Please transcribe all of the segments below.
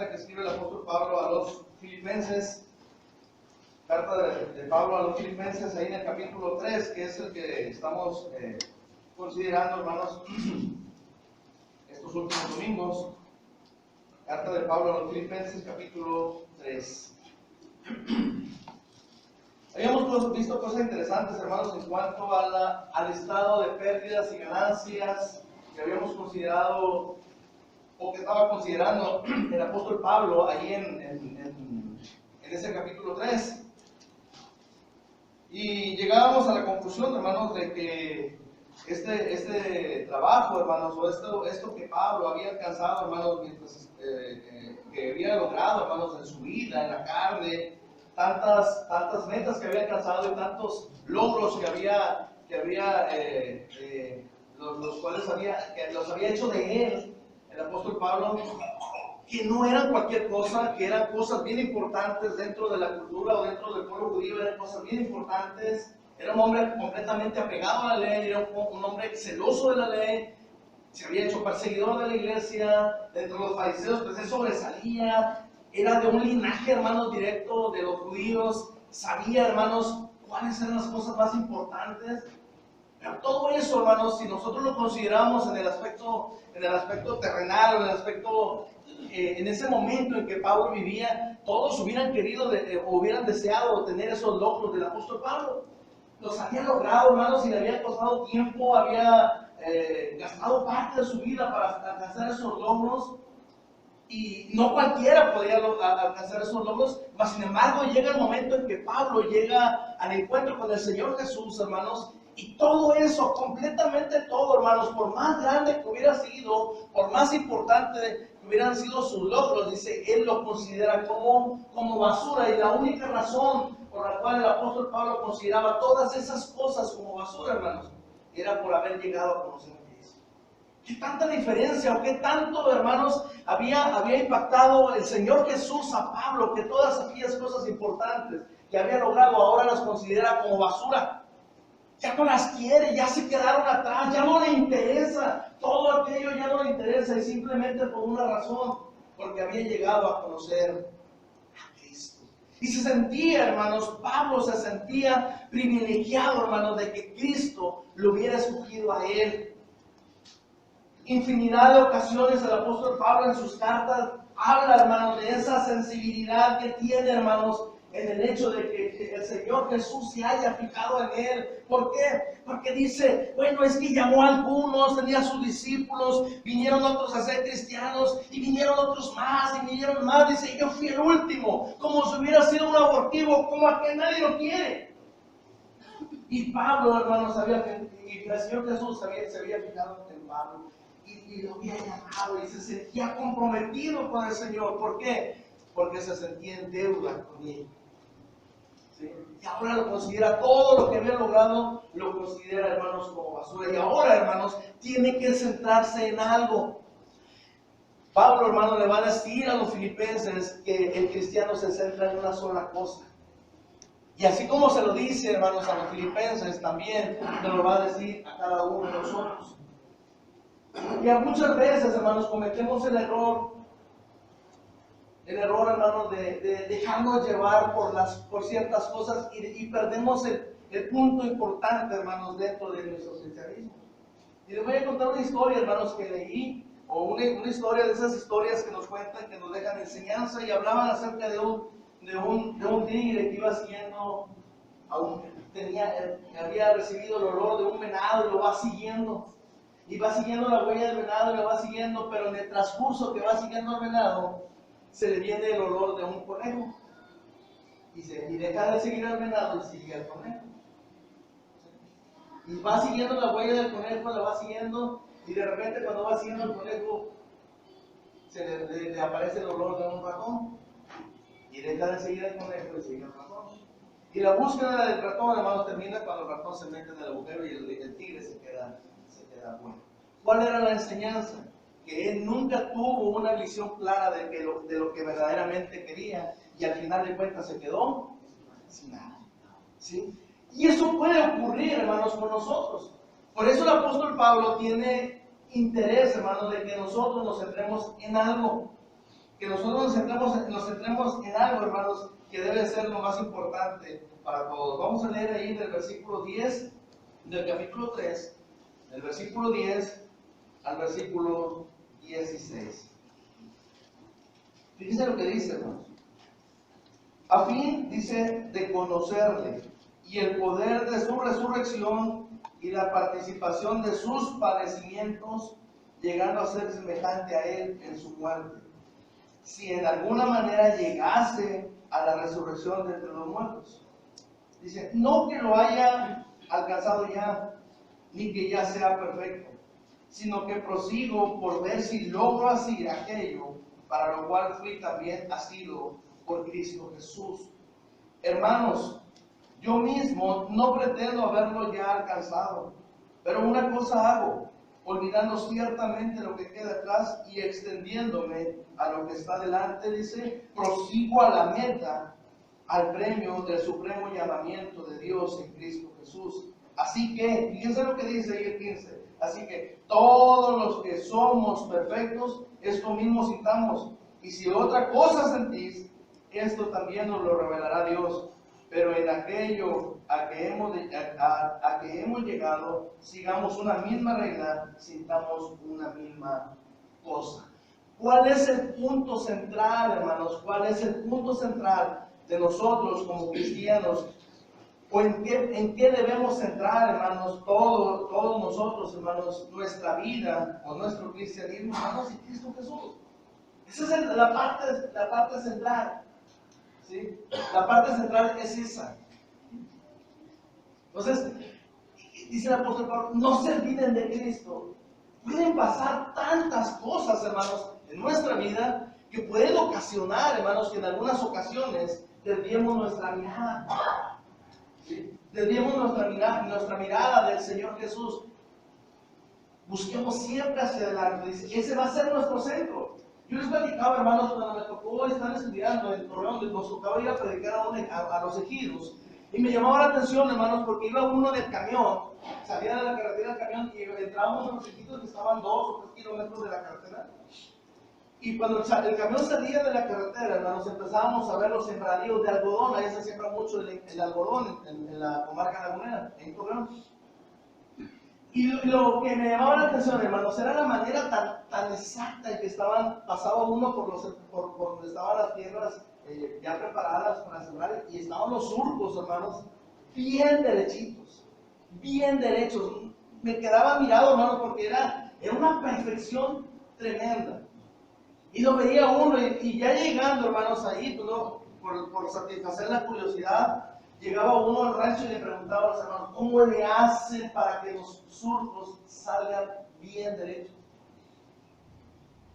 carta que escribe el apóstol Pablo a los filipenses, carta de Pablo a los filipenses, ahí en el capítulo 3, que es el que estamos considerando, hermanos, estos últimos domingos. Carta de Pablo a los filipenses, capítulo 3. Habíamos visto cosas interesantes, hermanos, en cuanto al estado de pérdidas y ganancias que habíamos considerado, o que estaba considerando el apóstol Pablo ahí en ese capítulo 3. Y llegábamos a la conclusión, hermanos, de que este trabajo, hermanos, o esto que Pablo había alcanzado, hermanos, mientras que había logrado, hermanos, en su vida, en la carne, tantas metas que había alcanzado y tantos logros los cuales los había hecho de él, el apóstol Pablo, que no eran cualquier cosa, que eran cosas bien importantes dentro de la cultura o dentro del pueblo judío, eran cosas bien importantes. Era un hombre completamente apegado a la ley, era un hombre celoso de la ley, se había hecho perseguidor de la iglesia, dentro de los fariseos, pues él sobresalía, era de un linaje, hermanos, directo de los judíos, sabía, hermanos, cuáles eran las cosas más importantes. Pero todo eso, hermanos, si nosotros lo consideramos en el aspecto terrenal, en el aspecto, en ese momento en que Pablo vivía, todos hubieran querido o hubieran deseado tener esos logros del apóstol Pablo. Los había logrado, hermanos, y le había costado tiempo, había gastado parte de su vida para alcanzar esos logros. Y no cualquiera podía alcanzar esos logros, mas sin embargo llega el momento en que Pablo llega al encuentro con el Señor Jesús, hermanos, y todo eso, completamente todo, hermanos, por más grande que hubiera sido, por más importante que hubieran sido sus logros, dice, él lo considera como basura, y la única razón por la cual el apóstol Pablo consideraba todas esas cosas como basura, hermanos, era por haber llegado a conocer a Cristo. ¿Qué tanta diferencia o qué tanto, hermanos, había impactado el Señor Jesús a Pablo, que todas aquellas cosas importantes que había logrado ahora las considera como basura? Ya no las quiere, ya se quedaron atrás, ya no le interesa, todo aquello ya no le interesa, y simplemente por una razón, porque había llegado a conocer a Cristo. Y se sentía, hermanos, Pablo se sentía privilegiado, hermanos, de que Cristo lo hubiera escogido a él. Infinidad de ocasiones el apóstol Pablo en sus cartas habla, hermanos, de esa sensibilidad que tiene, hermanos, en el hecho de que el Señor Jesús se haya fijado en él. ¿Por qué? Porque dice, bueno, es que llamó a algunos, tenía sus discípulos, vinieron otros a ser cristianos, y vinieron otros más, y vinieron más. Dice, yo fui el último, como si hubiera sido un abortivo, como a que nadie lo quiere. Y Pablo, hermanos, y el Señor Jesús se había fijado en Pablo, y lo había llamado, y se sentía comprometido con el Señor. ¿Por qué? Porque se sentía en deuda con él. ¿Sí? Y ahora lo considera, todo lo que había logrado, lo considera, hermanos, como basura. Y ahora, hermanos, tiene que centrarse en algo. Pablo, hermano, le va a decir a los filipenses que el cristiano se centra en una sola cosa. Y así como se lo dice, hermanos, a los filipenses, también nos lo va a decir a cada uno de nosotros. Y a muchas veces, hermanos, cometemos el error, hermanos, de dejarnos llevar por ciertas cosas y perdemos el punto importante, hermanos, dentro de nuestro cristianismo. Y les voy a contar una historia, hermanos, que leí, o una historia de esas historias que nos cuentan, que nos dejan enseñanza, y hablaban acerca de un tigre que iba siguiendo había recibido el olor de un venado y lo va siguiendo. Y va siguiendo la huella del venado y lo va siguiendo, pero en el transcurso que va siguiendo el venado, se le viene el olor de un conejo. Y deja de seguir al venado y sigue al conejo. Y va siguiendo la huella del conejo, la va siguiendo, y de repente cuando va siguiendo al conejo, se le aparece el olor de un ratón. Y deja de seguir al conejo y sigue al ratón. Y la búsqueda del ratón, hermanos, termina cuando el ratón se mete en el agujero y el tigre se queda bueno. ¿Cuál era la enseñanza? Que él nunca tuvo una visión clara de lo que verdaderamente quería, y al final de cuentas se quedó sin nada. ¿Sí? Y eso puede ocurrir, hermanos, con nosotros. Por eso el apóstol Pablo tiene interés, hermanos, de que nosotros nos centremos en algo. que nosotros nos centremos en algo, hermanos, que debe ser lo más importante para todos. Vamos a leer ahí del versículo 10 del capítulo 3, del versículo 10 al versículo 16. Fíjense lo que dice, hermanos. A fin, dice, de conocerle y el poder de su resurrección y la participación de sus padecimientos, llegando a ser semejante a él en su muerte, si en alguna manera llegase a la resurrección de entre los muertos. Dice, no que lo haya alcanzado ya, ni que ya sea perfecto, sino que prosigo por ver si logro así aquello para lo cual fui también asido por Cristo Jesús. Hermanos, yo mismo no pretendo haberlo ya alcanzado, pero una cosa hago, olvidando ciertamente lo que queda atrás y extendiéndome a lo que está delante, dice, prosigo a la meta, al premio del supremo llamamiento de Dios en Cristo Jesús. Así que, fíjense lo que dice ahí el 15, así que todos los que somos perfectos, esto mismo citamos, y si otra cosa sentís, esto también nos lo revelará Dios. Pero en aquello a que hemos llegado, sigamos una misma regla, sintamos una misma cosa. ¿Cuál es el punto central, hermanos? ¿Cuál es el punto central de nosotros como cristianos? ¿O en qué debemos centrar, hermanos, todos nosotros, hermanos, nuestra vida o nuestro cristianismo, hermanos, en Cristo Jesús? Esa es la parte central. ¿Sí? La parte central es esa. Entonces, dice el apóstol Pablo, no se olviden de Cristo. Pueden pasar tantas cosas, hermanos, en nuestra vida que pueden ocasionar, hermanos, que en algunas ocasiones desviemos nuestra mirada. ¿Sí? Desviemos nuestra mirada del Señor Jesús. Busquemos siempre hacia adelante. Dice, ese va a ser nuestro centro. Yo les platicaba, hermanos, cuando me tocó estar estudiando en Torreón, nos tocaba ir a predicar a los ejidos. Y me llamaba la atención, hermanos, porque iba uno del camión, salía de la carretera del camión y entrábamos a los ejidos que estaban 2 o 3 kilómetros de la carretera. Y cuando el camión salía de la carretera, hermanos, empezábamos a ver los sembradíos de algodón. Ahí se siembra mucho el algodón en la comarca lagunera, en Torreón. Y lo que me llamaba la atención, hermanos, era la manera tan exacta en que pasaba uno por donde estaban las tierras ya preparadas para sembrar, y estaban los surcos, hermanos, bien derechitos, bien derechos. Me quedaba mirado, hermanos, porque era una perfección tremenda. Y lo veía uno, y ya llegando, hermanos, ahí, pues, ¿no? por satisfacer la curiosidad, llegaba uno al rancho y le preguntaba a los hermanos, ¿cómo le hacen para que los surcos salgan bien derechos?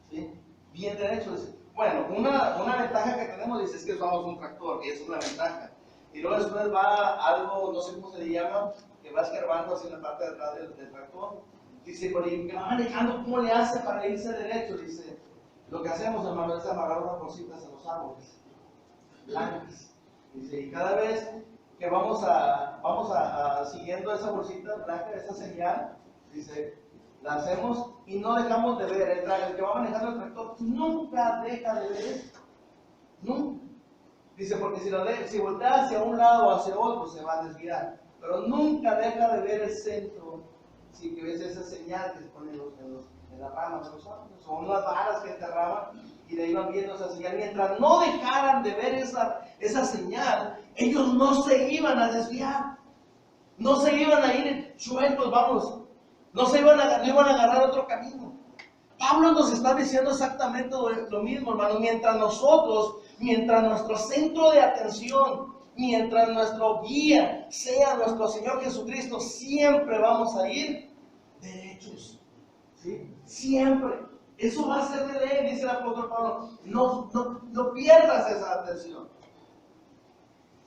¿Sí? Bien derechos. Bueno, una ventaja que tenemos, dice, es que usamos un tractor, y esa es la ventaja. Y luego después va algo, no sé cómo se le llama, que va escarbando así en la parte de atrás del tractor. Dice, y que va manejando, ¿cómo le hace para irse derecho? Dice, lo que hacemos, hermanos, es amarrar unas bolsitas en los árboles blancas. Dice, y cada vez que vamos siguiendo esa bolsita blanca, esa señal, dice, la hacemos y no dejamos de ver. El que va manejando el tractor nunca deja de ver esto. Nunca. Dice, porque si voltea hacia un lado o hacia otro, se va a desviar. Pero nunca deja de ver el centro. Si que ves esa señal que se pone en las ramas de los árboles. Son unas varas que enterraban y de ahí van viendo esa señal. Mientras no dejaran de ver esa señal, ellos no se iban a desviar. No se iban a ir sueltos, vamos. No iban a agarrar otro camino. Pablo nos está diciendo exactamente lo mismo, hermano. Mientras nuestro centro de atención, mientras nuestro guía sea nuestro Señor Jesucristo, siempre vamos a ir derechos. ¿Sí? Siempre. Eso va a ser de ley, dice el apóstol Pablo. No pierdas esa atención.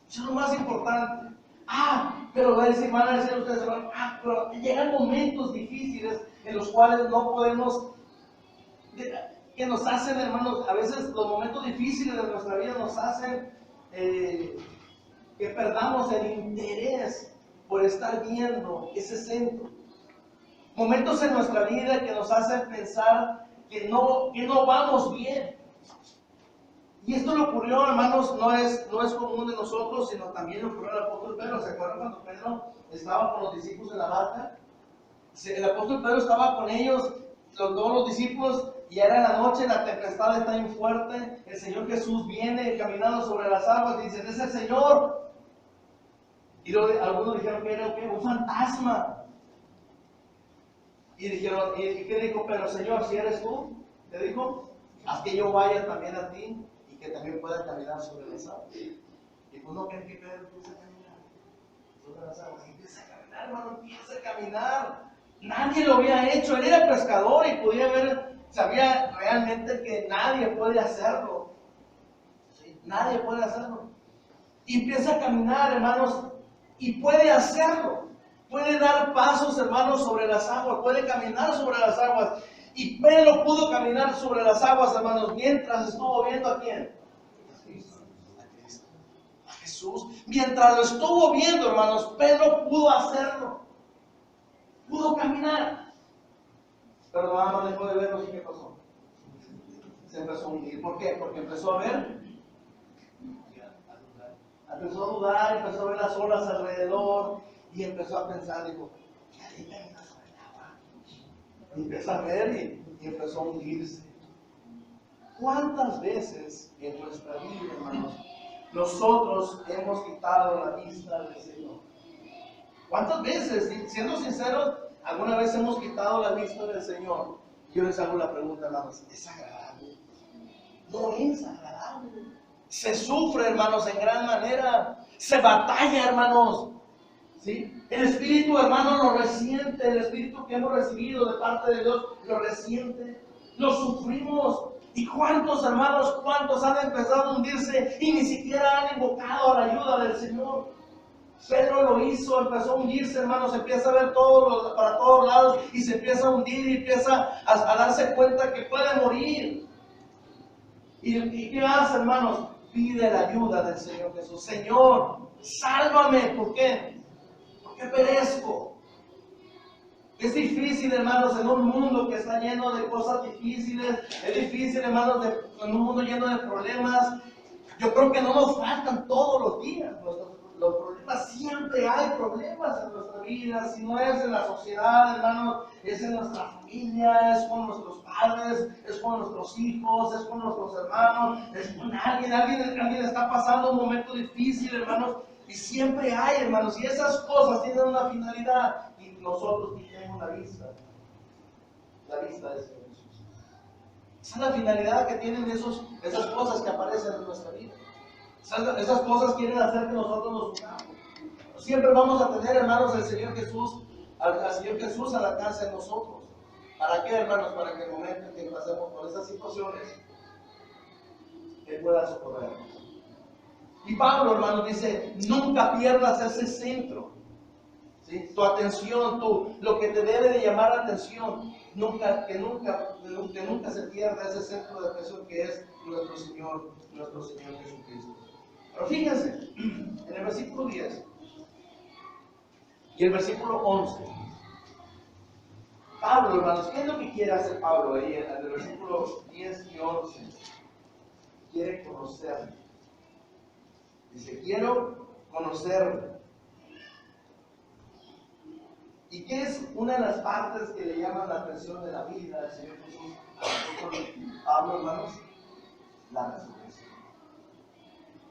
Eso es lo más importante. Pero van a decir ustedes, pero llegan momentos difíciles en los cuales no podemos, que nos hacen, hermanos, a veces los momentos difíciles de nuestra vida nos hacen que perdamos el interés por estar viendo ese centro. Momentos en nuestra vida que nos hacen pensar que no vamos bien. Y esto le ocurrió, hermanos, no es común de nosotros, sino también le ocurrió al apóstol Pedro. ¿Se acuerdan cuando Pedro estaba con los discípulos en la barca? El apóstol Pedro estaba con ellos, todos los discípulos, y era en la noche, la tempestad está bien fuerte, el Señor Jesús viene caminando sobre las aguas y dicen, es el Señor. Y algunos dijeron que era un fantasma. Y dijeron, ¿y qué dijo Pedro? Señor, si eres tú, le dijo, haz que yo vaya también a ti y que también pueda caminar sobre las aguas. Y pues no creen que Pedro empieza a caminar sobre las aguas. Empieza a caminar, hermano, empieza a caminar. Nadie lo había hecho, él era pescador y podía ver, sabía realmente que nadie puede hacerlo. ¿Sí? Nadie puede hacerlo. Y empieza a caminar, hermanos, y puede hacerlo. Puede dar pasos, hermanos, sobre las aguas, puede caminar sobre las aguas. Y Pedro pudo caminar sobre las aguas, hermanos, mientras estuvo viendo a quién. A Jesús. Mientras lo estuvo viendo, hermanos, Pedro pudo hacerlo. Pudo caminar. Pero nada más dejó de verlo y ¿qué pasó? Se empezó a hundir. ¿Por qué? Porque empezó a ver. Empezó a dudar, empezó a ver las olas alrededor y empezó a pensar, dijo, ¿qué hay camina sobre el agua? Y empezó a ver y empezó a hundirse. ¿Cuántas veces en nuestra vida, hermanos, nosotros hemos quitado la vista del Señor? ¿Cuántas veces, siendo sinceros, alguna vez hemos quitado la vista del Señor? Yo les hago la pregunta, hermanos, ¿es agradable? No es agradable. Se sufre, hermanos, en gran manera. Se batalla, hermanos. ¿Sí? El Espíritu, hermanos, lo resiente. El Espíritu que hemos recibido de parte de Dios lo resiente. Lo sufrimos. ¿Y cuántos, hermanos, cuántos han empezado a hundirse y ni siquiera han invocado a la ayuda del Señor? Pedro lo hizo, empezó a hundirse, hermanos, empieza a ver para todos lados y se empieza a hundir y empieza a darse cuenta que puede morir. ¿Y qué hace, hermanos? Pide la ayuda del Señor Jesús. Señor, sálvame. ¿Por qué? Porque perezco. Es difícil, hermanos, en un mundo que está lleno de cosas difíciles. Es difícil, hermanos, en un mundo lleno de problemas. Yo creo que no nos faltan todos los días. Los problemas, siempre hay problemas en nuestra vida. Si no es en la sociedad, hermanos, es en nuestra familia, es con nuestros padres, es con nuestros hijos, es con nuestros hermanos, es con alguien. Alguien está pasando un momento difícil, hermanos, y siempre hay, hermanos, y esas cosas tienen una finalidad, y nosotros tenemos la vista del Señor Jesús. Esa es la finalidad que tienen esas cosas que aparecen en nuestra vida. Esas cosas quieren hacer que nosotros nos unamos. Siempre vamos a tener, hermanos, al Señor Jesús al alcance de nosotros. ¿Para qué, hermanos? Para que en el momento en que pasemos por esas situaciones, Él pueda socorrernos. Y Pablo, hermanos, dice, nunca pierdas ese centro. ¿Sí? Tu atención, lo que te debe de llamar la atención, que nunca se pierda ese centro de atención que es nuestro Señor Jesucristo. Pero fíjense, en el versículo 10 y el versículo 11, Pablo, hermanos, ¿qué es lo que quiere hacer Pablo ahí en el versículo 10 y 11? Quiere conocerme. Dice, quiero conocerme. ¿Y qué es una de las partes que le llaman la atención de la vida del Señor Jesús? Pablo, hermanos, la resurrección.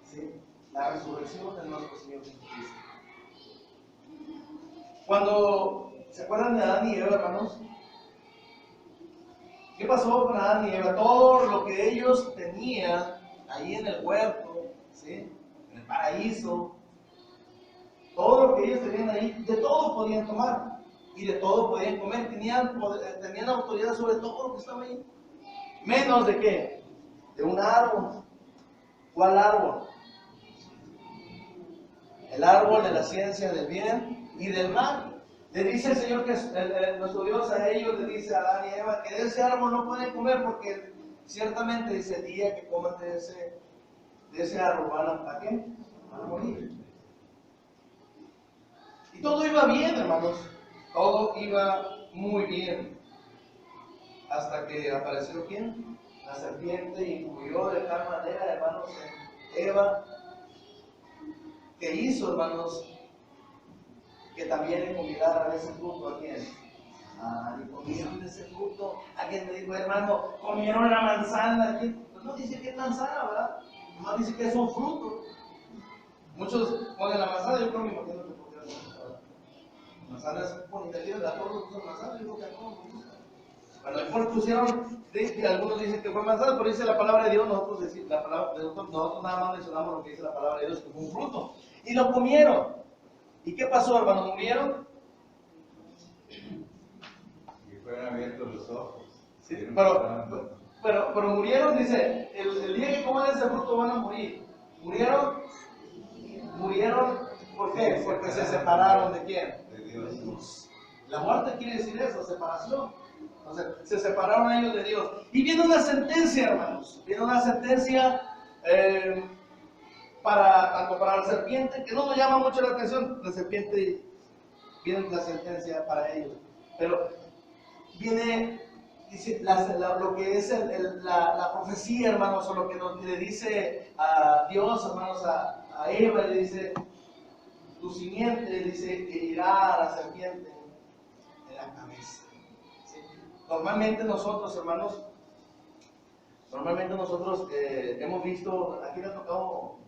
¿Sí? La resurrección de nuestro Señor Jesucristo. Cuando se acuerdan de Adán y Eva, hermanos, ¿qué pasó con Adán y Eva? Todo lo que ellos tenían ahí en el huerto, ¿sí? En el paraíso, todo lo que ellos tenían ahí, de todo podían tomar y de todo podían comer. Tenían autoridad sobre todo lo que estaba ahí. Menos de qué? De un árbol. ¿Cuál árbol? El árbol de la ciencia del bien y del mal. Le dice el Señor, que nuestro Dios a ellos, le dice a Adán y Eva, que de ese árbol no pueden comer porque ciertamente dice, el día que coman de ese árbol ¿a qué? Van a morir. Y todo iba bien, hermanos. Todo iba muy bien. Hasta que apareció ¿quién? la serpiente influyó de tal manera, hermanos, en Eva, que hizo, hermanos, que también le convidaran ese fruto a quien. Y comieron ese fruto. Alguien me dijo, hermano, comieron la manzana. Pues no dice que es manzana, ¿verdad? No dice que es un fruto. Muchos ponen la manzana, yo creo que me imagino que porque la manzana es bonita, tiene la todos usan manzana, yo creo que a todos nos gusta. Bueno, después pusieron, algunos dicen que fue manzana, pero dice la palabra de Dios, nosotros nada más mencionamos lo que dice la palabra de Dios, que fue un fruto. Y lo comieron. ¿Y qué pasó, hermano? ¿Murieron? Y fueron abiertos los ojos. Sí, pero murieron, dice, el día que coman ese fruto van a morir. ¿Murieron? ¿Murieron? ¿Por qué? Porque se separaron de quién? De Dios. La muerte quiere decir eso, separación. Entonces, se separaron ellos de Dios. Y viene una sentencia, hermanos. Viene una sentencia tanto para la serpiente, que no nos llama mucho la atención. La serpiente, viene la sentencia para ellos. Pero viene, dice, lo que es la profecía, hermanos, o lo que le dice a Dios, hermanos, a Eva, le dice, tu simiente, dice, herirá a la serpiente en la cabeza. ¿Sí? Normalmente nosotros, hermanos, hemos visto, aquí le ha tocado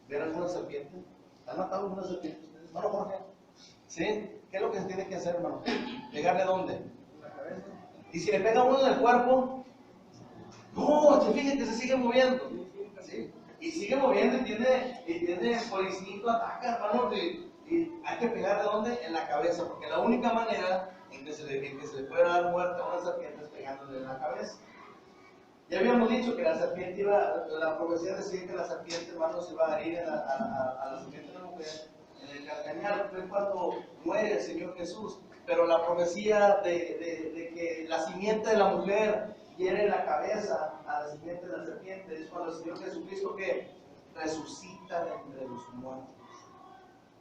ver alguna serpiente. ¿Han matado alguna serpiente ustedes? ¿No, Jorge? ¿Sí? ¿Qué es lo que se tiene que hacer, hermano? ¿Pegarle dónde? En la cabeza. Y si le pega uno en el cuerpo, no, se fije que se sigue moviendo. ¿Sí? Y sigue moviendo y tiene por instinto ataca, hermano, y hay que pegarle ¿dónde? En la cabeza, porque la única manera en que se le puede dar muerte a una serpiente es pegándole en la cabeza. Ya habíamos dicho que la serpiente la profecía decía que la serpiente, hermanos, iba a herir a la serpiente de la mujer en el calcañar, fue cuando muere el Señor Jesús. Pero la profecía de que la simiente de la mujer hiere la cabeza a la simiente de la serpiente es cuando el Señor Jesucristo que resucita de entre los muertos.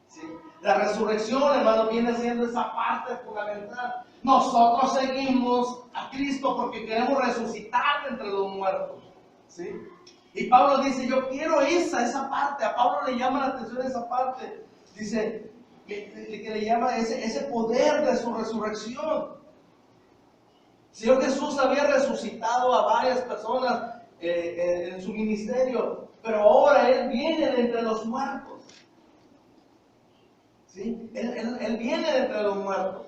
¿Sí? La resurrección, hermano, viene siendo esa parte fundamental. Nosotros seguimos a Cristo porque queremos resucitar de entre los muertos. ¿Sí? Y Pablo dice, yo quiero esa parte. A Pablo le llama la atención esa parte. Dice que le llama ese poder de su resurrección. El Señor Jesús había resucitado a varias personas en su ministerio, pero ahora Él viene de entre los muertos. ¿Sí? Él viene de entre los muertos.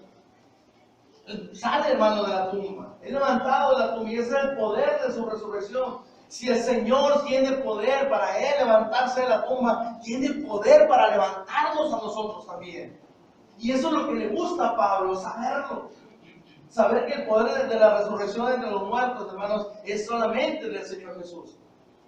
Él sale, hermano, de la tumba. Él levantado de la tumba y ese es el poder de su resurrección. Si el Señor tiene poder para Él levantarse de la tumba, tiene poder para levantarnos a nosotros también. Y eso es lo que le gusta a Pablo, saberlo. Saber que el poder de la resurrección entre los muertos, hermanos, es solamente del Señor Jesús.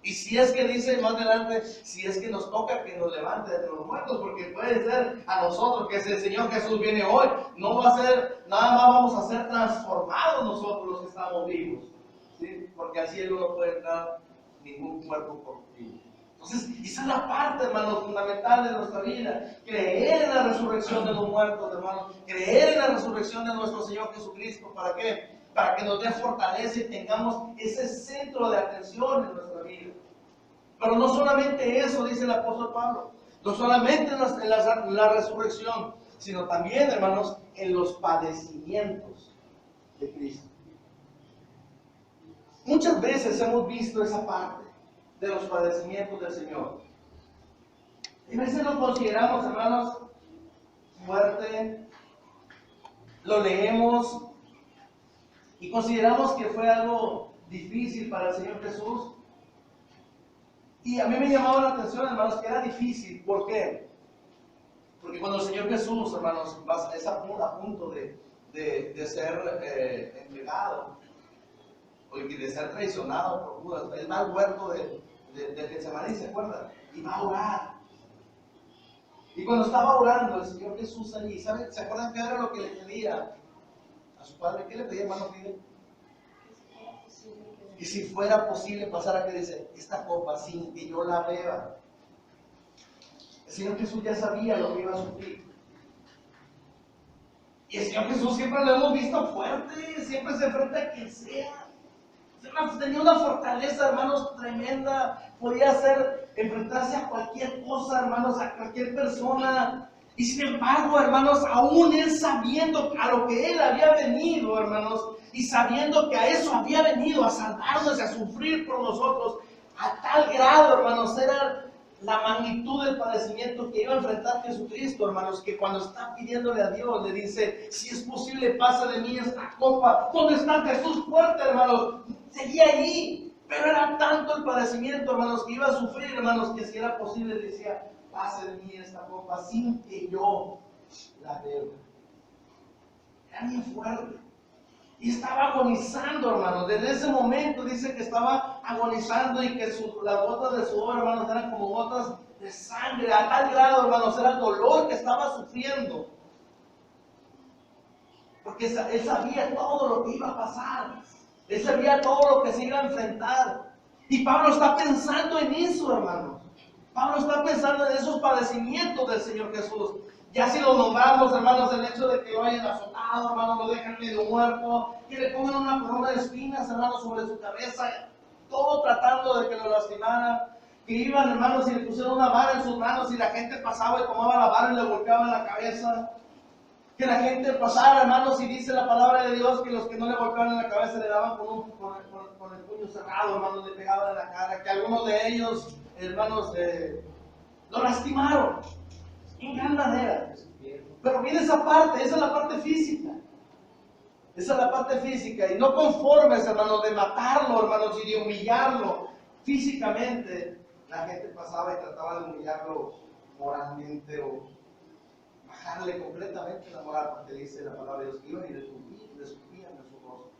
Y si es que dice más adelante, si es que nos toca que nos levante de los muertos, porque puede ser a nosotros que si el Señor Jesús viene hoy, no va a ser, nada más vamos a ser transformados nosotros los que estamos vivos. ¿Sí? Porque al cielo no puede entrar ningún cuerpo corruptible. Entonces, esa es la parte, hermanos, fundamental de nuestra vida. Creer en la resurrección de los muertos, hermanos. Creer en la resurrección de nuestro Señor Jesucristo. ¿Para qué? Para que nos dé fortaleza y tengamos ese centro de atención en nuestra vida. Pero no solamente eso, dice el apóstol Pablo. No solamente en la resurrección, sino también, hermanos, en los padecimientos de Cristo. Muchas veces hemos visto esa parte de los padecimientos del Señor. Y a veces lo consideramos, hermanos, fuerte, lo leemos y consideramos que fue algo difícil para el Señor Jesús. Y a mí me llamaba la atención, hermanos, que era difícil. ¿Por qué? Porque cuando el Señor Jesús, hermanos, es a punto de ser entregado, o de ser traicionado por Judas, él va al huerto de Getsemaní, ¿se acuerdan? Y va a orar. Y cuando estaba orando el Señor Jesús allí, ¿se acuerdan qué era lo que le pedía a su padre? ¿Qué le pedía, hermano Fidel? Y si fuera posible pasar a que dice, esta copa sin que yo la beba. El Señor Jesús ya sabía lo que iba a sufrir. Y el Señor Jesús siempre lo hemos visto fuerte, siempre se enfrenta a quien sea. Tenía una fortaleza, hermanos, tremenda. Podía enfrentarse a cualquier cosa, hermanos, a cualquier persona. Y sin embargo, hermanos, aún él sabiendo a lo que él había venido, hermanos, y sabiendo que a eso había venido, a salvarnos y a sufrir por nosotros, a tal grado, hermanos, era la magnitud del padecimiento que iba a enfrentar Jesucristo, hermanos, que cuando está pidiéndole a Dios, le dice, si es posible, pasa de mí esta copa. ¿Dónde está Jesús fuerte, hermanos? Seguía ahí, pero era tanto el padecimiento, hermanos, que iba a sufrir, hermanos, que si era posible, decía, pase de mí esta copa sin que yo la beba. Era bien fuerte. Y estaba agonizando, hermanos. Desde ese momento dice que estaba agonizando y que las gotas de sudor, hermanos, eran como gotas de sangre. A tal grado, hermanos, era el dolor que estaba sufriendo. Porque él sabía todo lo que iba a pasar. Él sabía todo lo que se iba a enfrentar. Y Pablo está pensando en eso, hermanos. Pablo está pensando en esos padecimientos del Señor Jesús. Ya si lo nombramos, hermanos, el hecho de que lo hayan azotado, hermanos, lo dejan medio muerto, que le pongan una corona de espinas, hermanos, sobre su cabeza, todo tratando de que lo lastimara. Que iban, hermanos, y le pusieron una vara en sus manos y la gente pasaba y tomaba la vara y le golpeaba en la cabeza. Que la gente pasara, hermanos, y dice la palabra de Dios que los que no le golpeaban en la cabeza le daban con el puño cerrado, hermanos, le pegaban en la cara. Que algunos de ellos, hermanos, lo lastimaron en gran manera. Pero viene esa parte, esa es la parte física. Esa es la parte física. Y no conformes, hermanos, de matarlo, hermanos, y de humillarlo físicamente, la gente pasaba y trataba de humillarlo moralmente o bajarle completamente la moral, porque dice la palabra de Dios que iban y le escupían en su rostro.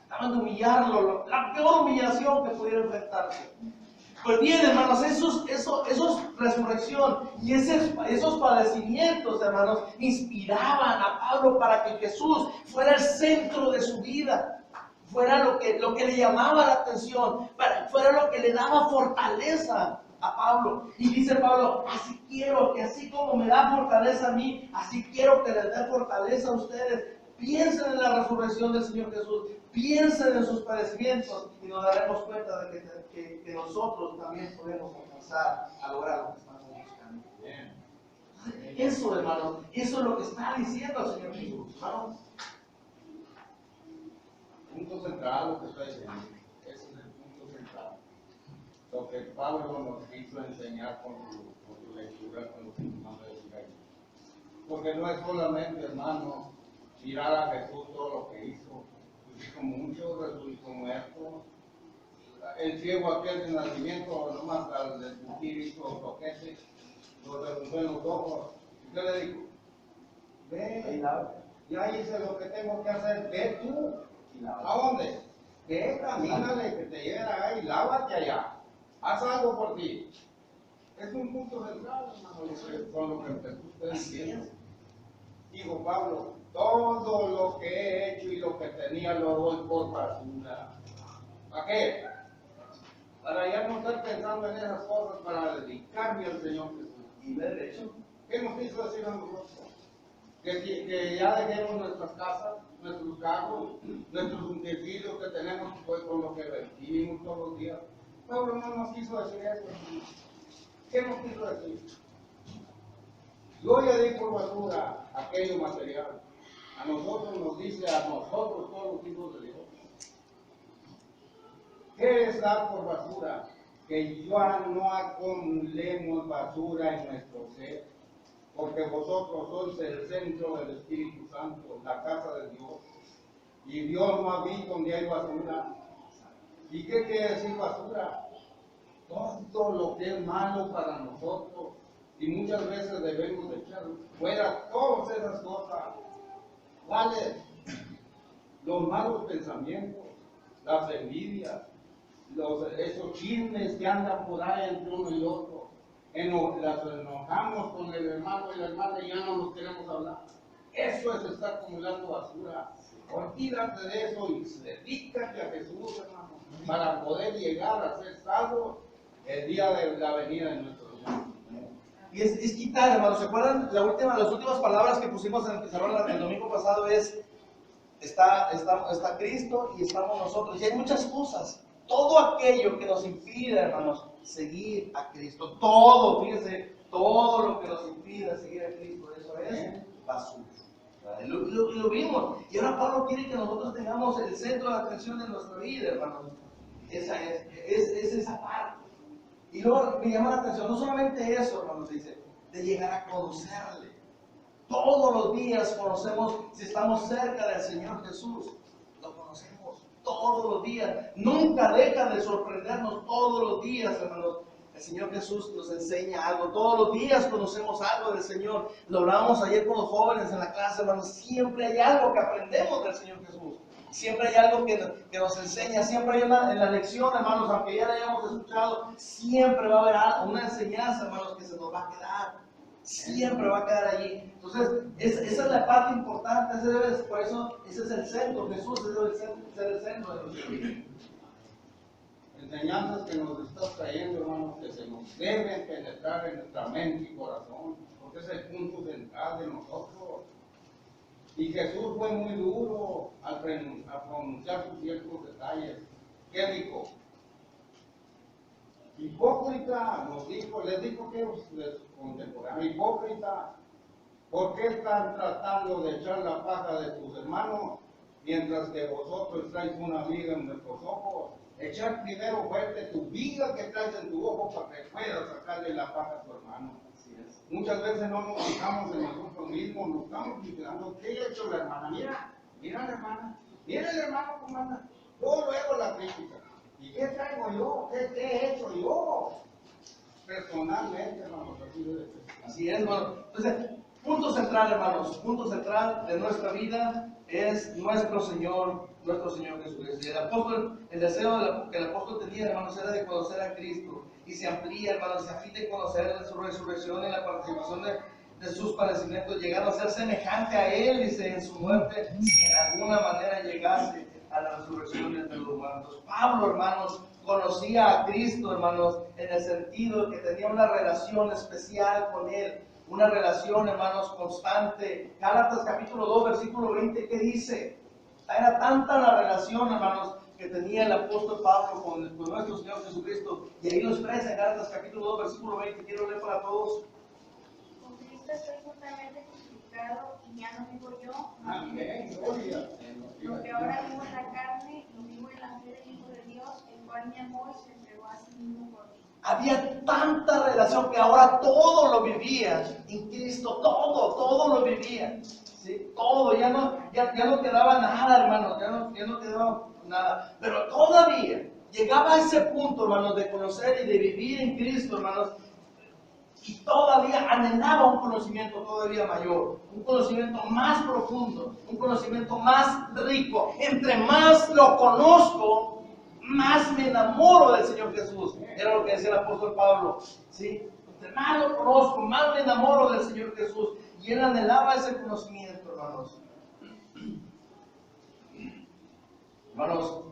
Trataban de humillarlo, la peor humillación que pudiera enfrentarse. Pues bien, hermanos, esos resurrección y esos padecimientos, hermanos, inspiraban a Pablo para que Jesús fuera el centro de su vida, fuera lo que le llamaba la atención, fuera lo que le daba fortaleza a Pablo. Y dice Pablo, así quiero que así como me da fortaleza a mí, así quiero que les dé fortaleza a ustedes. Piensen en la resurrección del Señor Jesús, piensen en sus padecimientos y nos daremos cuenta de que nosotros también podemos alcanzar a lograr lo que estamos buscando. Eso, hermanos, eso es lo que está diciendo el Señor Jesús, ¿no? Punto central lo que está diciendo. Ese es el punto central. Lo que Pablo nos quiso enseñar con su lectura, con lo que nos manda decir ahí. Porque no es solamente, hermano, mirar a Jesús todo lo que hizo. Como muchos resucitó muerto. El ciego aquel de nacimiento, nomás al descubrir hizo toquete, lo derrumbó en los ojos. ¿Y qué le dijo? Ve, ya hice lo que tengo que hacer, ve tú. ¿A dónde? Ve, camínale, que te lleven allá y lávate allá. Haz algo por ti. Es un punto central, hermano, con lo que empezó usted diciendo. Dijo Pablo, todo lo que he hecho y lo que tenía lo doy por basura. ¿Para qué? Para ya no estar pensando en esas cosas, para dedicarme al Señor Jesús. Y ver eso. ¿Qué nos hizo decir a nosotros? Que ya dejemos nuestras casas, nuestros carros, nuestros utensilios que tenemos, pues, con lo que vivimos todos los días. Pablo no nos quiso decir eso. ¿Qué nos quiso decir? Yo ya di por basura aquello material. A nosotros nos dice, a nosotros todos los hijos de Dios. ¿Qué es dar por basura? Que ya no acumulemos basura en nuestro ser, porque vosotros sois el centro del Espíritu Santo, la casa de Dios. Y Dios no habita donde hay basura. ¿Y qué quiere decir basura? Todo lo que es malo para nosotros. Y muchas veces debemos echar fuera todas esas cosas. ¿Cuáles? Los malos pensamientos, las envidias, esos chismes que andan por ahí entre uno y otro. Las enojamos con el hermano y la hermana y ya no nos queremos hablar. Eso es estar acumulando basura. Olvídate de eso y dedícate a Jesús, hermano, para poder llegar a ser salvo el día de la venida de nuestro Señor. Y es quitar, hermanos. ¿Se acuerdan? Las últimas palabras que pusimos en el pizarrón el domingo pasado es está Cristo y estamos nosotros. Y hay muchas cosas. Todo aquello que nos impide, hermanos, seguir a Cristo. Todo, fíjense, todo lo que nos impide seguir a Cristo, eso es basura. Lo vimos. Y ahora Pablo quiere que nosotros tengamos el centro de atención de nuestra vida, hermanos. Esa es esa parte. Y luego me llama la atención, no solamente eso, hermanos, dice, de llegar a conocerle. Todos los días conocemos, si estamos cerca del Señor Jesús, lo conocemos todos los días. Nunca deja de sorprendernos todos los días, hermanos. El Señor Jesús nos enseña algo. Todos los días conocemos algo del Señor. Lo hablábamos ayer con los jóvenes en la clase, hermanos. Siempre hay algo que aprendemos del Señor Jesús. Siempre hay algo que nos enseña. Siempre hay en la lección, hermanos, aunque ya la hayamos escuchado, siempre va a haber una enseñanza, hermanos, que se nos va a quedar. Siempre va a quedar allí. Entonces, esa es la parte importante. Por eso, ese es el centro. Jesús debe ser el centro de nuestra vida. Enseñanzas que nos estás trayendo, hermanos, que se nos deben penetrar en nuestra mente y corazón, porque es el punto central de nosotros. Y Jesús fue muy duro al pronunciar sus ciertos detalles. ¿Qué dijo? Hipócrita, les dijo que los contemporáneos, hipócrita, ¿por qué están tratando de echar la paja de tus hermanos, mientras que vosotros traéis una viga en vuestros ojos? Echar primero fuerte tu viga que traes en tu ojo para que puedas sacarle la paja a tu hermano. Así es. Muchas veces no nos fijamos en nosotros mismos, nos estamos fijando, ¿qué ha hecho la hermana? Mira la hermana, mira el hermano cómo anda. Luego la crítica. ¿Y qué traigo yo? ¿Qué he hecho yo? Personalmente, hermanos, así debe ser. Así es, hermano. Entonces, punto central, hermanos, punto central de nuestra vida es nuestro Señor Jesucristo. Y el deseo que el apóstol tenía, hermanos, era de conocer a Cristo. Y se amplía, hermanos, a fin de conocer su resurrección y la participación de sus padecimientos, llegando a ser semejante a Él, dice, en su muerte, si en alguna manera llegase a la resurrección entre los muertos. Pablo, hermanos, conocía a Cristo, hermanos, en el sentido de que tenía una relación especial con Él. Una relación, hermanos, constante. Gálatas capítulo 2, versículo 20, ¿qué dice? Era tanta la relación, hermanos, que tenía el apóstol Pablo con nuestro Señor Jesucristo. Y ahí lo expresa en Gálatas capítulo 2, versículo 20. Quiero leer para todos. Con Cristo estoy juntamente crucificado y ya no vivo yo. Amén, gloria. Lo que ahora vivo en la carne, lo vivo en la fe del Hijo de Dios, el cual me amó y se entregó a sí mismo por mí. Había tanta relación que ahora todo lo vivía en Cristo, todo lo vivía. ¿Sí? Todo, ya no quedaba nada, hermanos, ya no quedaba nada. Pero todavía llegaba a ese punto, hermanos, de conocer y de vivir en Cristo, hermanos, y todavía anhelaba un conocimiento todavía mayor, un conocimiento más profundo, un conocimiento más rico. Entre más lo conozco, más me enamoro del Señor Jesús. Era lo que decía el apóstol Pablo. ¿Sí? Entre más lo conozco, más me enamoro del Señor Jesús. Y él anhelaba ese conocimiento, hermanos. Hermanos,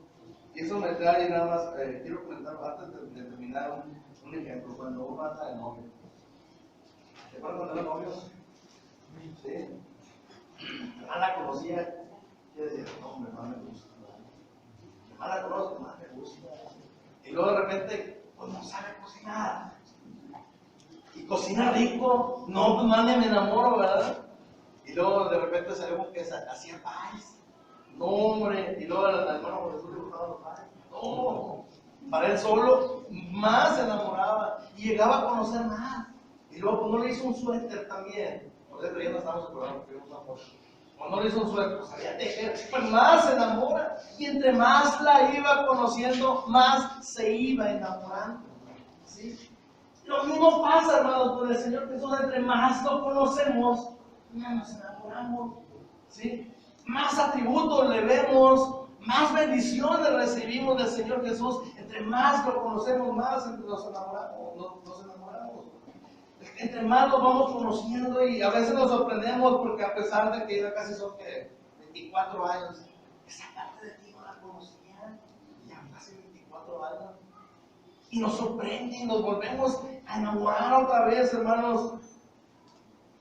y eso me trae nada más, quiero comentar antes de terminar un ejemplo. Cuando uno anda de novio. ¿Se acuerdan cuando eran novios? Sí. La conocía, yo decía, no, hombre, más me gusta. Más la conozco, más me gusta. Y luego de repente, pues no sabe cocinar. Y cocina rico, no, pues más me enamoro, ¿verdad? Y luego de repente sabemos que hacía paz. No, hombre. Y luego al hermano Jesús le gustaban los paz. No, para él solo, más se enamoraba. Y llegaba a conocer más. Y luego, pues no le hizo un suéter también. Por eso ya no estamos acordando que una foto. Pues no le hizo un suéter, pues sabía tejer. Pues más se enamora. Y entre más la iba conociendo, más se iba enamorando. ¿Sí? Lo mismo pasa, hermanos, con el Señor Jesús. Entre más lo conocemos, más nos enamoramos. ¿Sí? Más atributos le vemos, más bendiciones recibimos del Señor Jesús. Entre más lo conocemos, más nos enamoramos. Entre más lo vamos conociendo y a veces nos sorprendemos porque a pesar de que ya casi son 24 años, esa parte de ti no la conocía, ya casi 24 años. Y nos sorprende y nos volvemos a enamorar otra vez, hermanos.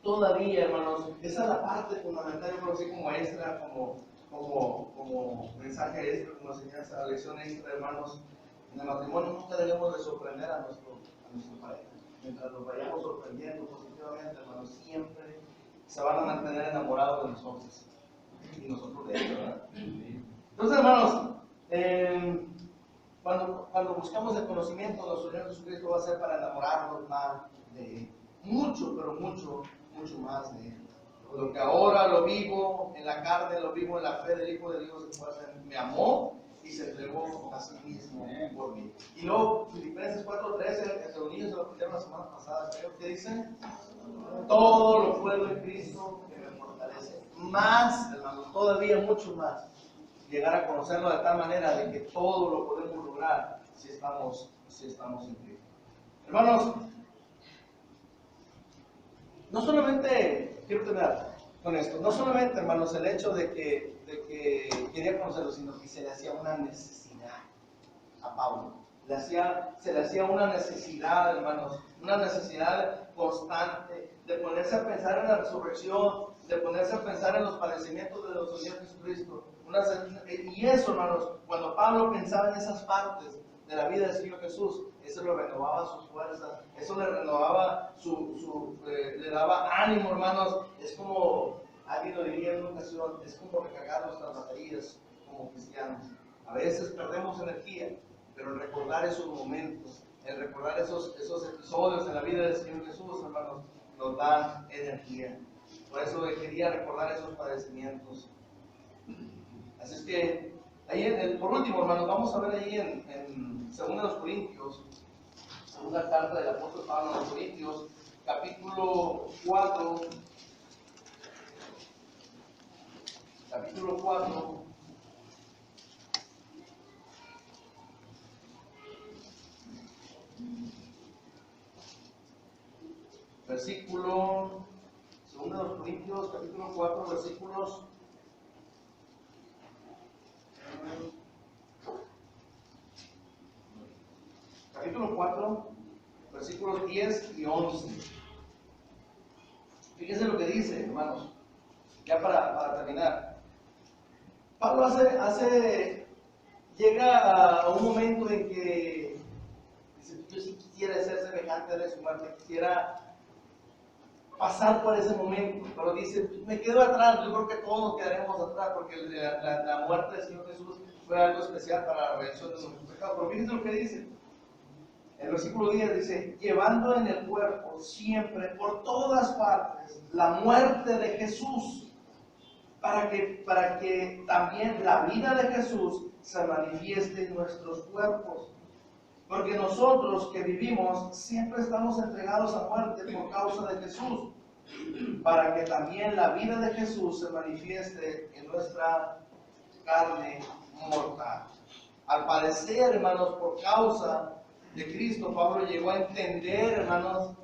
Todavía, hermanos, esa es la parte fundamental, yo creo así como extra, como mensaje extra, como enseñanza, lección extra, hermanos, en el matrimonio nunca debemos de sorprender a nuestra pareja. Mientras nos vayamos sorprendiendo positivamente, hermanos, siempre se van a mantener enamorados de nosotros y nosotros de ellos, ¿verdad? Entonces, hermanos, cuando buscamos el conocimiento de nuestro Señor Jesucristo, va a ser para enamorarnos más de Él. Mucho, pero mucho más de Él. Lo que ahora lo vivo en la carne, lo vivo en la fe del Hijo de Dios, me amó y se entregó a sí mismo por mí. Y luego, Filipenses 4:13, que los niños se lo aprendieron la semana pasada, creo que dice: todo lo puedo en Cristo que me fortalece. Más, hermanos, todavía mucho más. Llegar a conocerlo de tal manera de que todo lo podemos lograr si estamos en Cristo. Hermanos, no solamente, quiero terminar con esto, no solamente, hermanos, el hecho de que quería conocerlo, sino que se le hacía una necesidad a Pablo. Se le hacía una necesidad, hermanos, una necesidad constante de ponerse a pensar en la resurrección, de ponerse a pensar en los padecimientos de nuestro Señor Jesucristo. Y eso, hermanos, cuando Pablo pensaba en esas partes de la vida del Señor Jesús, eso le renovaba sus fuerzas, eso le renovaba le daba ánimo, hermanos. Es como, alguien lo diría en una ocasión, es como recargar nuestras baterías como cristianos. A veces perdemos energía, pero el recordar esos momentos, el recordar esos episodios en la vida del Señor Jesús, hermanos, nos dan energía. Por eso quería recordar esos padecimientos. Así es que, ahí por último, hermanos, vamos a ver ahí en 2 Corintios, segunda carta del apóstol Pablo a los Corintios, capítulo 4, versículo, 2 Corintios, capítulo 4, versículos 10 y 11. Fíjense lo que dice, hermanos, ya para terminar. Pablo llega a un momento en que dice: yo sí quisiera ser semejante a su muerte, quisiera pasar por ese momento, pero dice: me quedo atrás. Yo creo que todos nos quedaremos atrás, porque la muerte del Señor Jesús fue algo especial para la redención de nuestros pecados. Pero fíjense lo que dice. El versículo 10 dice: llevando en el cuerpo siempre, por todas partes, la muerte de Jesús, para que también la vida de Jesús se manifieste en nuestros cuerpos. Porque nosotros que vivimos siempre estamos entregados a muerte por causa de Jesús, para que también la vida de Jesús se manifieste en nuestra carne mortal. Al parecer, hermanos, por causa de Cristo, Pablo llegó a entender, hermanos,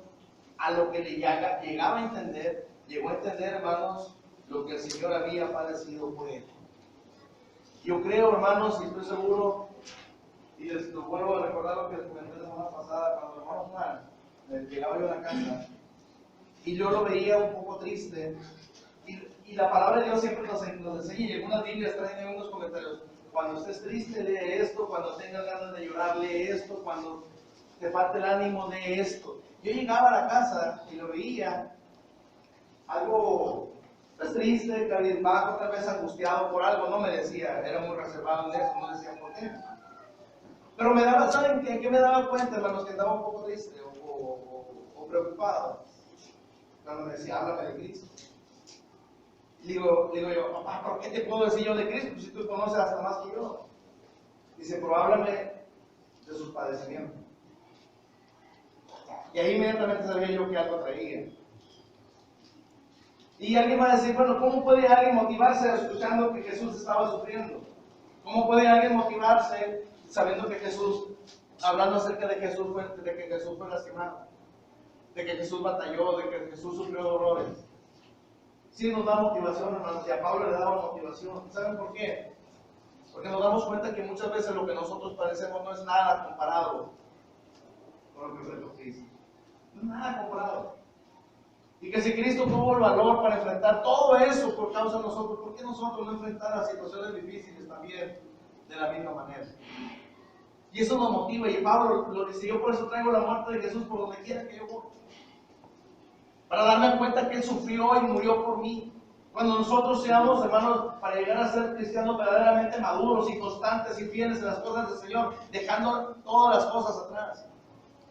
a lo que le llegaba a entender, hermanos, lo que el Señor había padecido por él. Yo creo, hermanos, y estoy seguro, y les vuelvo a recordar lo que les comenté la semana pasada, cuando el hermano Juan llegaba yo a la casa, y yo lo veía un poco triste, y la palabra de Dios siempre nos enseña, y algunas Biblias traen algunos comentarios: cuando estés triste, lee esto; cuando tengas ganas de llorar, lee esto; cuando te falte el ánimo, lee esto. Yo llegaba a la casa y lo veía algo pues, triste, cabizbajo, tal vez angustiado por algo. No me decía, era muy reservado en eso, no decía por qué. Pero ¿saben qué me daba cuenta, hermanos? Que andaba un poco triste o preocupado. Cuando me decía: háblame de Cristo. Digo yo: papá, ¿por qué te puedo decir yo de Cristo si tú conoces hasta más que yo? Dice: pero háblame de sus padecimientos. Y ahí inmediatamente sabía yo que algo traía. Y alguien va a decir: bueno, ¿cómo puede alguien motivarse escuchando que Jesús estaba sufriendo? ¿Cómo puede alguien motivarse sabiendo que Jesús, hablando acerca de que Jesús fue lastimado, de que Jesús batalló, de que Jesús sufrió dolores? Sí nos da motivación, hermanos, y a Pablo le daba motivación. ¿Saben por qué? Porque nos damos cuenta que muchas veces lo que nosotros padecemos no es nada comparado con lo que fue Cristo. No es nada comparado. Y que si Cristo tuvo el valor para enfrentar todo eso por causa de nosotros, ¿por qué nosotros no enfrentar las situaciones difíciles también de la misma manera? Y eso nos motiva. Y Pablo lo dice: yo por eso traigo la muerte de Jesús por donde quiera que yo voy. Para darme cuenta que Él sufrió y murió por mí. Cuando nosotros seamos, hermanos, para llegar a ser cristianos verdaderamente maduros y constantes y fieles en las cosas del Señor, dejando todas las cosas atrás,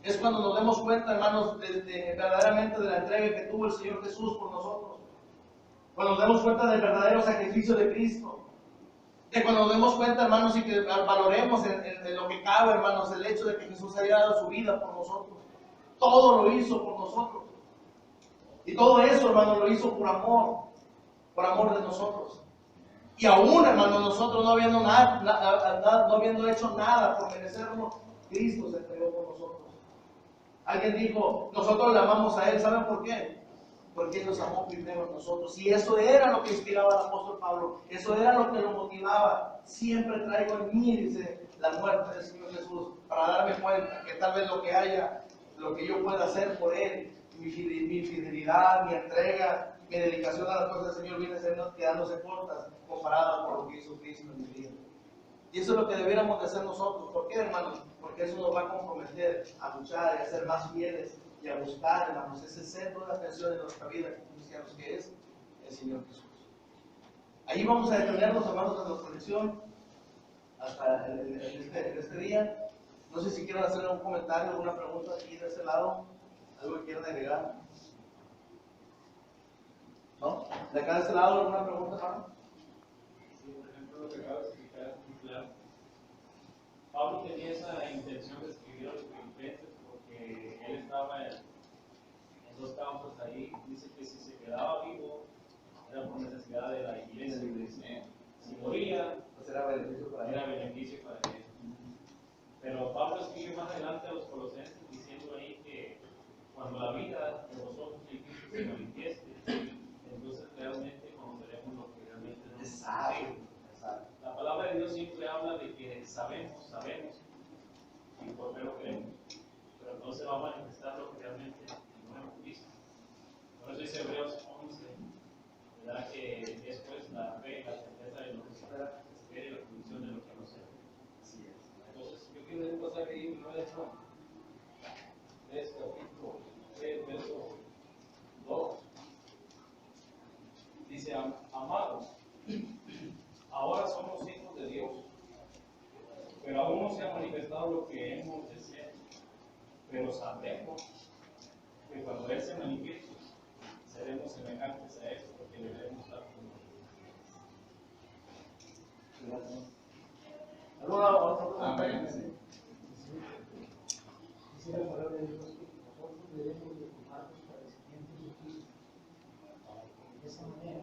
es cuando nos demos cuenta, hermanos, verdaderamente de la entrega que tuvo el Señor Jesús por nosotros. Cuando nos demos cuenta del verdadero sacrificio de Cristo. Que cuando nos demos cuenta, hermanos, y que valoremos en lo que cabe, hermanos, el hecho de que Jesús haya dado su vida por nosotros. Todo lo hizo por nosotros. Y todo eso, hermanos, lo hizo por amor de nosotros. Y aún, hermanos, nosotros no habiendo, no habiendo hecho nada por merecerlo, Cristo se entregó por nosotros. Alguien dijo: nosotros le amamos a Él. ¿Saben por qué? Porque Él nos amó primero a nosotros. Y eso era lo que inspiraba al apóstol Pablo. Eso era lo que lo motivaba. Siempre traigo en mí, dice, la muerte del Señor Jesús, para darme cuenta que tal vez lo que yo pueda hacer por Él, mi fidelidad, mi entrega, mi dedicación a las cosas del Señor viene quedándose cortas comparada con lo que hizo Cristo en mi vida. Y eso es lo que debiéramos de hacer nosotros. ¿Por qué, hermanos? Porque eso nos va a comprometer a luchar y a ser más fieles y a buscar, hermanos, ese centro de atención en nuestra vida como cristianos, que es el Señor Jesús. Ahí vamos a detenernos, hermanos, en nuestra lección hasta en este día. No sé si quieren hacer algún comentario, alguna pregunta aquí de ese lado, algo que quieran agregar. ¿No? ¿De acá de este lado alguna pregunta, hermano? Sí, por ejemplo, lo que acaba de explicar es muy claro. Pablo tenía esa intención de escribir a los filipenses porque él estaba en dos campos ahí. Dice que si se quedaba vivo era por necesidad de la iglesia. Si moría, Pues era beneficio para era él. beneficio para él. Pero Pablo escribe más adelante a los colosenses diciendo ahí que cuando la vida de vosotros en Cristo se manifieste, entonces realmente conoceremos lo que realmente nos Exacto. Exacto. La palabra de Dios siempre habla de que sabemos, y por qué lo creemos, pero no se va a manifestar lo que realmente no hemos visto. Por eso dice Hebreos 11, ¿verdad? Que es pues la fe, la certeza de lo que se espera, y la convicción de lo que no se ve. Así es. Entonces, yo quiero leer un pasaje ahí en 9 de este capítulo 3, verso 2. Dice: amados, ahora somos hijos de Dios, pero aún no se ha manifestado lo que hemos de ser. Pero sabemos que cuando Él se manifieste, seremos semejantes a Él, porque le veremos tal como Gracias. ¿Alguna otra pregunta? Amén. Dice la palabra de Dios que nosotros debemos de tomar los padecimientos de Cristo para que de esa manera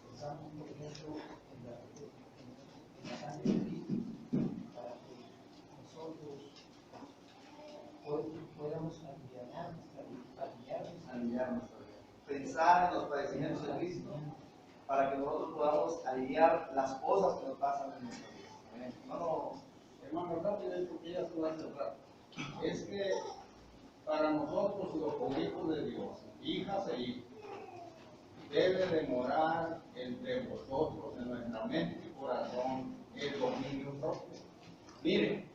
pensamos, por ejemplo, en la sangre de Cristo, para que nosotros podamos Aliviar nuestra vida. Pensar en los padecimientos de Cristo para que nosotros podamos aliviar las cosas que nos pasan en nuestra vida. Amén. Hermano, rápido, porque ya se va a cerrar. Es que para nosotros, los hijos de Dios, hijas e hijos, debe de morar entre vosotros, en nuestra mente y corazón, el dominio propio. Mire,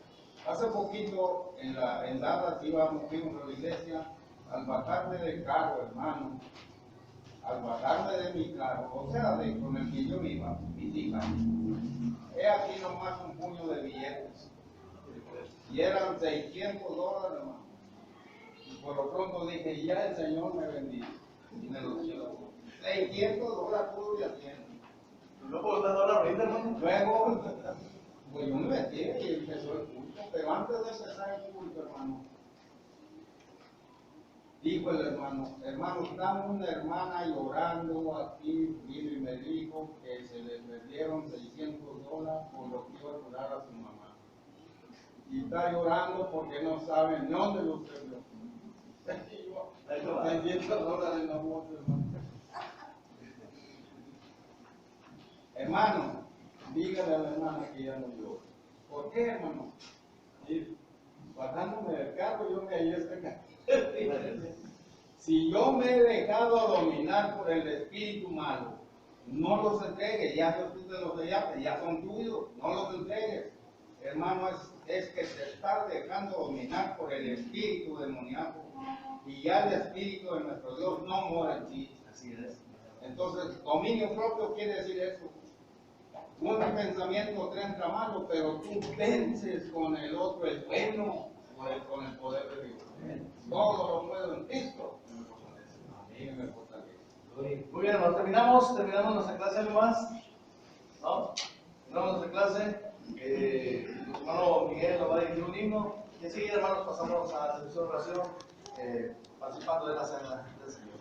hace poquito en Dallas fuimos a la iglesia. Al bajarme del carro, hermano, al bajarme de mi carro, o sea, con el que yo iba, mis hijas, he aquí nomás un puño de billetes. Y eran $600, hermano. Y por lo pronto dije: ya el Señor me bendice. Y me lo dio. $600 puro y haciendo. ¿No puedo dar la ahorita, hermano? Luego, pues yo me metí y empezó el culto. Pero antes de empezar el culto, hermano, dijo el hermano, está una hermana llorando aquí, vino y me dijo que se le perdieron $600 por lo que iba a curar a su mamá. Y está llorando porque no sabe ni dónde lo perdió. $600 no mucho, hermano. Hermano, dígale a la hermana que ya no llora. ¿Por qué, hermano? Y bajándome del carro, yo me hallé esta carro. Si yo me he dejado dominar por el espíritu malo, no los entregues, ya tú te los dejaste, ya son tuyos, no los entregues. Hermano, es que te estás dejando dominar por el espíritu demoníaco y ya el espíritu de nuestro Dios no mora en ti. Así es. Entonces, dominio propio quiere decir eso. Un pensamiento te entra malo, pero tú vences con el otro, el bueno, con el poder de Dios. Todo lo puedo en Cristo. Amén, me fortalece. Muy bien, hermano, terminamos nuestra clase, ¿algo más? ¿No? Terminamos nuestra clase. Nuestro hermano Miguel nos va a dirigir un himno. Y enseguida, hermanos, pasamos a la servicio de oración, participando de la cena del Señor.